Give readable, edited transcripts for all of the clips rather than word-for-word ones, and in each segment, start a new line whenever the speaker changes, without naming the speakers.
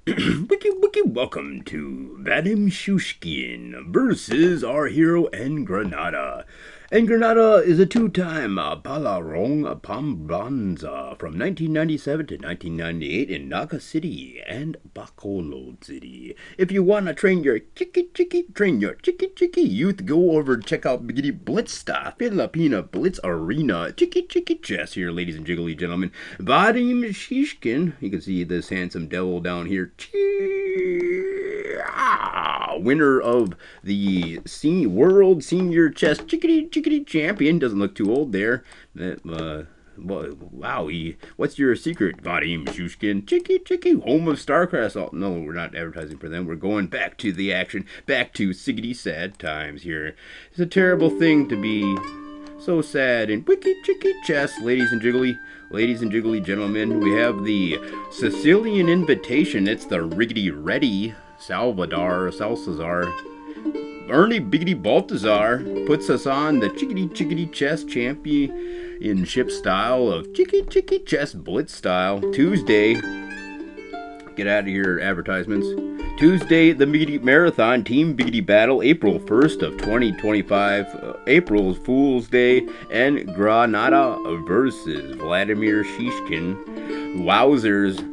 Wiki, welcome to Vadim Shushkin versus our hero En Granada. En Granada is a two-time Palarong Pambranza from 1997 to 1998 in Naga City and Bacolod City. If you want to train your chiki youth, go over and check out Biggie Blitz Filipina Blitz Arena chiki chess here, ladies and jiggly gentlemen. Vadim Shishkin, you can see this handsome devil down here. Winner of the World Senior Chess Chickadee Champion. Doesn't look too old there. Wow, what's your secret, Vadim Shushkin? Chiki, home of StarCraft. Oh, no, we're not advertising for them. We're going back to the action, back to siggity sad times here. It's a terrible thing to be so sad in wiki chicky chess, ladies and jiggly gentlemen. We have the Sicilian invitation. It's the riggedy ready Salvador Ernie Biggity Baltazar puts us on the chickity chess championship style of chicky chess blitz style. Tuesday, get out of here, advertisements. Tuesday, the Biggity Marathon Team Biggity Battle, April 1st of 2025. April Fool's Day, and Granada versus Vladamir Shishkin. Wowzers.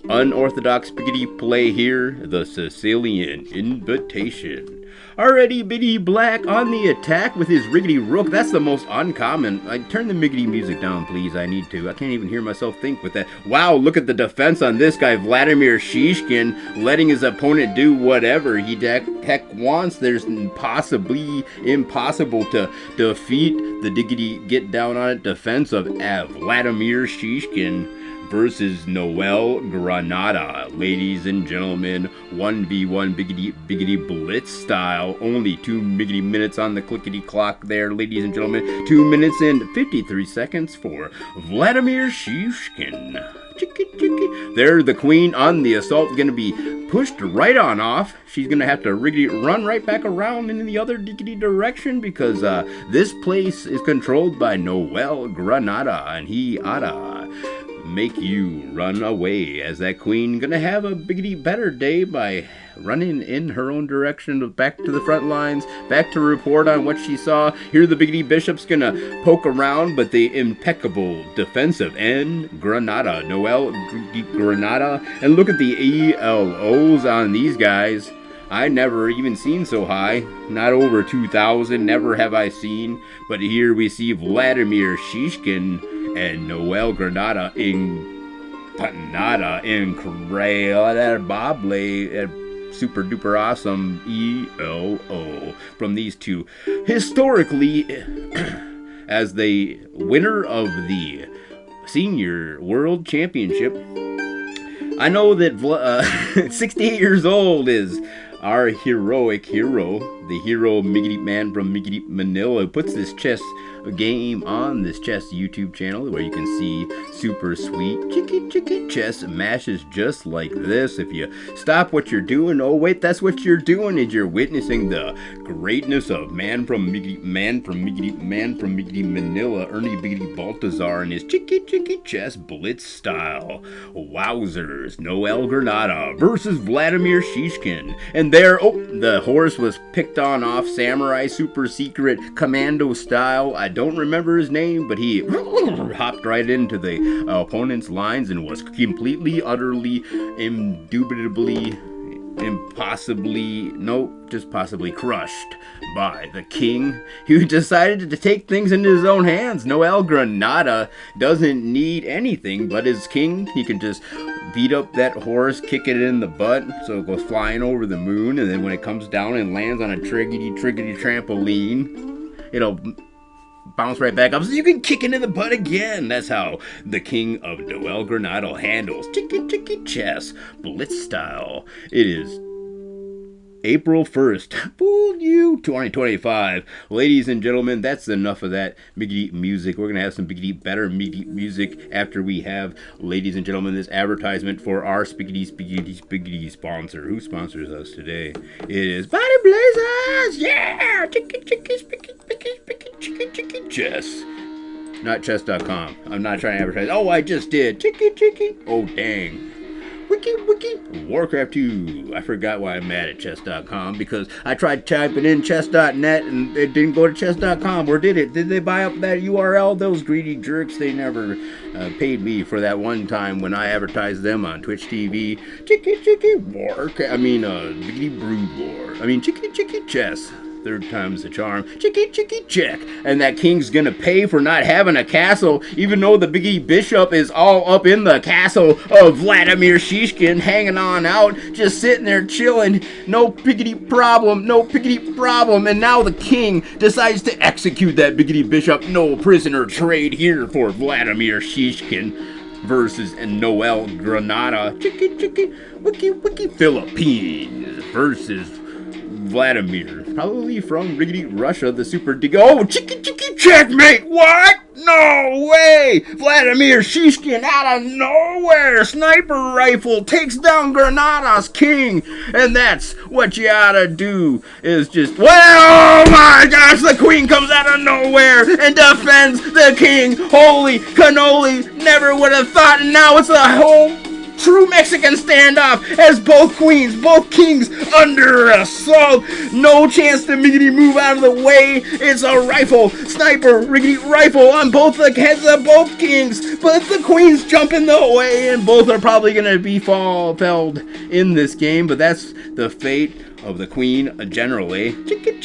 Unorthodox Biggity play here, the Sicilian invitation. Already Biggity Black on the attack with his riggedy rook. That's the most uncommon. Turn the miggity music down, please. I need to. I can't even hear myself think with that. Wow, look at the defense on this guy, Vladimir Shishkin, letting his opponent do whatever he heck wants. There's impossible to defeat the diggity get down on it defense of Vladimir Shishkin versus Noel Granada. Ladies and gentlemen, 1v1 biggity blitz style. Only 2 biggity minutes on the clickety clock there, ladies and gentlemen. 2 minutes and 53 seconds for Vladimir Shishkin. There, the queen on the assault, going to be pushed right on off. She's going to have to run right back around in the other diggity direction because this place is controlled by Noel Granada, and he oughta make you run away, as that queen gonna have a biggity better day by running in her own direction back to the front lines, back to report on what she saw. Here the biggity bishop's gonna poke around, but the impeccable defensive Granada, Noel Granada, and look at the ELOs on these guys. I never even seen so high, not over 2,000, never have I seen, but here we see Vladimir Shishkin and Noel Granada in Panada in Bable, super duper awesome ELO from these two. Historically, as the winner of the Senior World Championship, I know that 68 years old is our heroic hero, the hero Miggity Man from Miggity Manila, who puts this chess game on this chess YouTube channel where you can see super sweet chicky chess mashes just like this. If you stop what you're doing, oh wait, that's what you're doing, is you're witnessing the greatness of man from Miggity Manila, Ernie Biggity Baltazar, and his chicky chess blitz style. Wowzers, Noel Granada versus Vladimir Shishkin. And there, the horse was picked on off samurai super secret commando style. I don't remember his name, but he hopped right into the opponent's lines and was completely, utterly, indubitably, possibly crushed by the king, who decided to take things into his own hands. Noel Granada doesn't need anything but his king. He can just beat up that horse, kick it in the butt so it goes flying over the moon, and then when it comes down and lands on a triggity trampoline, it'll bounce right back up so you can kick it in the butt again. That's how the king of Noel Granada handles chicky chess blitz style. It is April 1st. Fooled you, 2025. Ladies and gentlemen, that's enough of that biggity music. We're going to have some better music after we have, ladies and gentlemen, this advertisement for our spiggity sponsor. Who sponsors us today? It is Body Blazers! Yeah! Chicky chess. Not chess.com. I'm not trying to advertise. Oh, I just did. Chicky. Oh, dang. Wiki. Warcraft 2. I forgot why I'm mad at chess.com, because I tried typing in chess.net and it didn't go to chess.com. Or did it? Did they buy up that URL? Those greedy jerks, they never paid me for that one time when I advertised them on Twitch TV. Chicky Warcraft. Biggity Brood War. Chicky Chess. Third time's the charm. Chicky check. And that king's gonna pay for not having a castle, even though the biggie bishop is all up in the castle of Vladamir Shishkin, hanging on out, just sitting there chilling. No piggity problem. And now the king decides to execute that biggie bishop. No prisoner trade here for Vladimir Shishkin versus Noel Granada. Chicky wiki Philippines versus Vladimir, probably from riggedy Russia, the super dig. Oh, chicky checkmate! What? No way! Vladimir Shishkin out of nowhere, sniper rifle takes down Granada's king, and that's what you oughta do. Is just, well, oh my gosh, the queen comes out of nowhere and defends the king. Holy cannoli! Never would have thought. And now it's a whole true Mexican standoff as both kings under assault. No chance to immediately move out of the way. It's a rifle, sniper, riggedy rifle on both the heads of both kings. But the queens jump in the way, and both are probably going to be felled in this game. But that's the fate of the queen generally. Chicky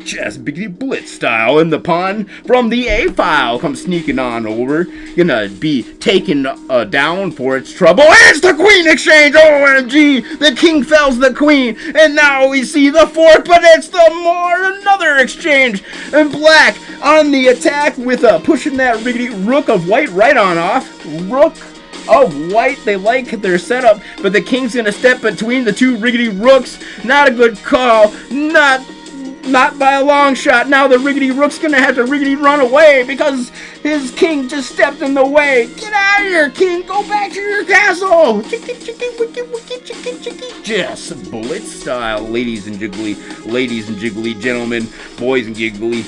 chess, biggity blitz style, and the pawn from the A file comes sneaking on over, gonna be taken down for its trouble. It's the queen exchange. OMG, the king fells the queen, and now we see the fourth, but it's another exchange, and black on the attack with pushing that riggedy rook of white right on off. Rook of white, they like their setup, but the king's gonna step between the two riggedy rooks. Not a good call, not by a long shot. Now the riggedy rook's gonna have to riggedy run away because his king just stepped in the way. Get out of here, king, go back to your castle. Chicky Jess, blitz style, ladies and jiggly gentlemen, boys and giggly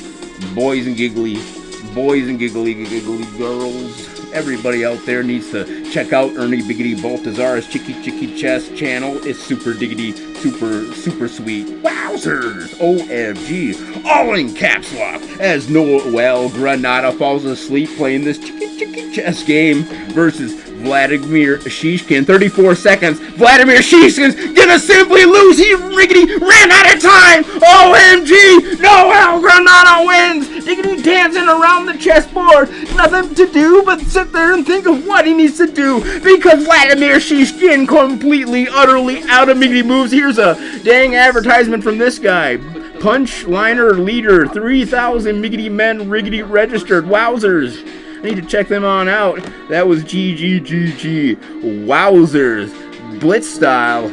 girls. Everybody out there needs to check out Ernie Biggity Baltazar's Chicky Chess channel. It's super diggity, super sweet. Wowzers! OMG! All in caps lock as Noel Granada falls asleep playing this Chicky Chess game versus Vladimir Shishkin. 34 seconds. Vladimir Shishkin's gonna simply lose. He riggedy ran out of time. OMG! Noel Granada wins. Diggity dancing around the chessboard. Nothing to do but sit there and think of what he needs to do, because Vladimir Shishkin completely, utterly out of miggity moves. Here's a dang advertisement from this guy. Punch liner leader, 3,000 miggity men riggedy registered. Wowzers. I need to check them on out. That was GGGG. Wowzers. Blitz style.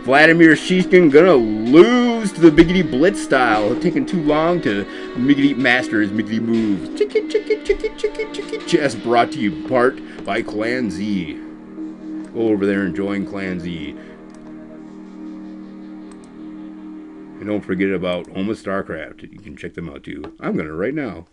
Vladimir Shishkin gonna lose to the biggity blitz style. Taking too long to miggity master his miggity moves. Chicky chess, brought to you part by Clan Z. Go over there enjoying Clan Z. And don't forget about Home of StarCraft. You can check them out too. I'm gonna right now.